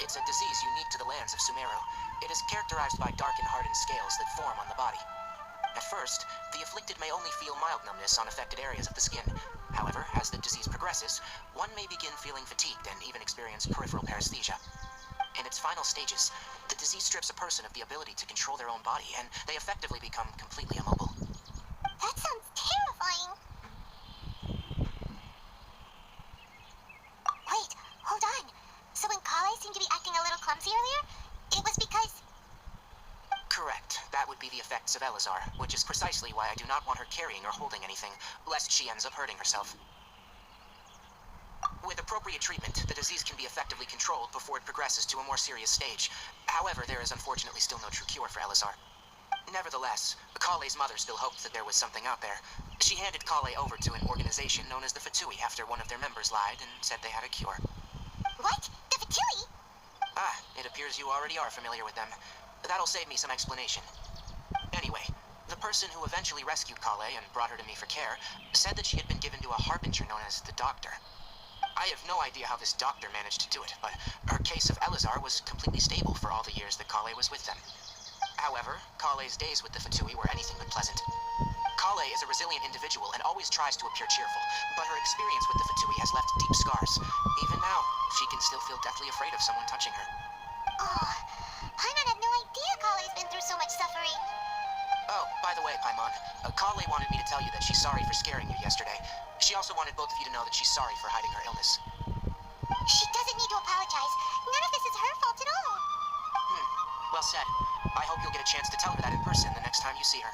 It's a disease unique to the lands of Sumeru. It is characterized by dark and hardened scales that form on the body. At first, the afflicted may only feel mild numbness on affected areas of the skin. However, as the disease progresses, one may begin feeling fatigued and even experience peripheral paresthesia. In its final stages, the disease strips a person of the ability to control their own body, and they effectively become completely immobile. That sounds terrifying. Wait, hold on. So when Kale seemed to be acting a little clumsy earlier, it was because... Correct. That would be the effects of Elazar, which is precisely why I do not want her carrying or holding anything, lest she ends up hurting herself. With appropriate treatment, the disease can be effectively controlled before it progresses to a more serious stage. However, there is unfortunately still no true cure for Elazar. Nevertheless, Kale's mother still hoped that there was something out there. She handed Kale over to an organization known as the Fatui after one of their members lied and said they had a cure. What? The Fatui? Ah, it appears you already are familiar with them. That'll save me some explanation. Anyway, the person who eventually rescued Kale and brought her to me for care said that she had been given to a harbinger known as the Doctor. I have no idea how this doctor managed to do it, but her case of Elazar was completely stable for all the years that Kale was with them. However, Kale's days with the Fatui were anything but pleasant. Kale is a resilient individual and always tries to appear cheerful, but her experience with the Fatui has left deep scars. Even now, she can still feel deathly afraid of someone touching her. Oh, Paimon had no idea Kale's been through so much suffering. Oh, by the way, Paimon, Kale wanted me to tell you that she's sorry for scaring you yesterday. She also wanted both of you to know that she's sorry for hiding her illness. She doesn't need to apologize. None of this is her fault at all. Well said. I hope you'll get a chance to tell her that in person the next time you see her.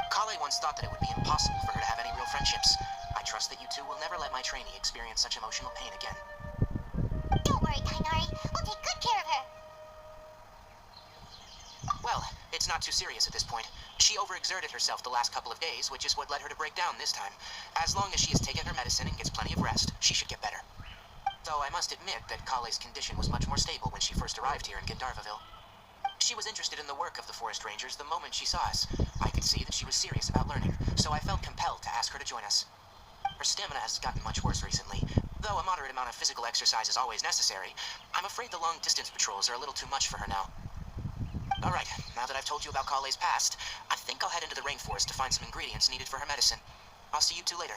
Kale once thought that it would be impossible for her to have any real friendships. I trust that you two will never let my trainee experience such emotional pain again. Don't worry, Kainari. We'll take good care of her. Well, it's not too serious at this point. She overexerted herself the last couple of days, which is what led her to break down this time. As long as she has taken her medicine and gets plenty of rest, she should get better. Though I must admit that Kale's condition was much more stable when she first arrived here in Gandharvaville. She was interested in the work of the Forest Rangers the moment she saw us. I could see that she was serious about learning, so I felt compelled to ask her to join us. Her stamina has gotten much worse recently. Though a moderate amount of physical exercise is always necessary, I'm afraid the long-distance patrols are a little too much for her now. Alright, now that I've told you about Kale's past, I think I'll head into the rainforest to find some ingredients needed for her medicine. I'll see you two later.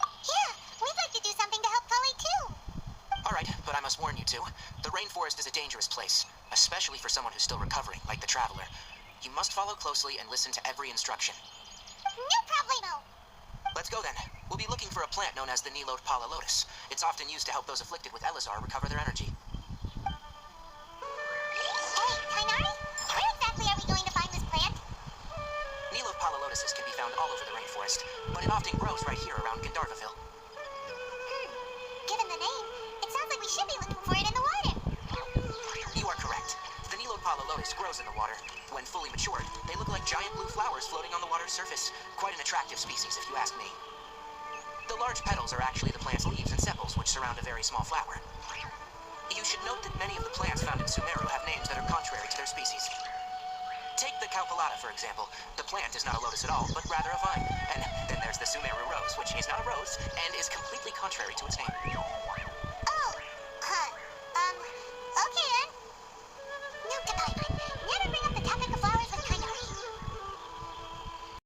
Yeah, we'd like to do something to help Kale too. Alright, but I must warn you two. The rainforest is a dangerous place, especially for someone who's still recovering, like the Traveler. You must follow closely and listen to every instruction. No problemo. Let's go then. We'll be looking for a plant known as the Nilode Pala Lotus. It's often used to help those afflicted with Elazar recover their energy. Hey, Kainari, where exactly are we going to find this plant? Nilode Pala Lotuses can be found all over the rainforest, but it often grows right here around Gandharvaville. Given the name, it sounds like we should be looking for it in the water. You are correct. The Nilode Pala Lotus grows in the water. When fully matured, they look like giant blue flowers floating on the water's surface. Quite an attractive species, if you ask me. The large petals are actually the plant's leaves and sepals, which surround a very small flower. You should note that many of the plants found in Sumeru have names that are contrary to their species. Take the Caucalata, for example. The plant is not a lotus at all, but rather a vine. And then there's the Sumeru rose, which is not a rose, and is completely contrary to its name.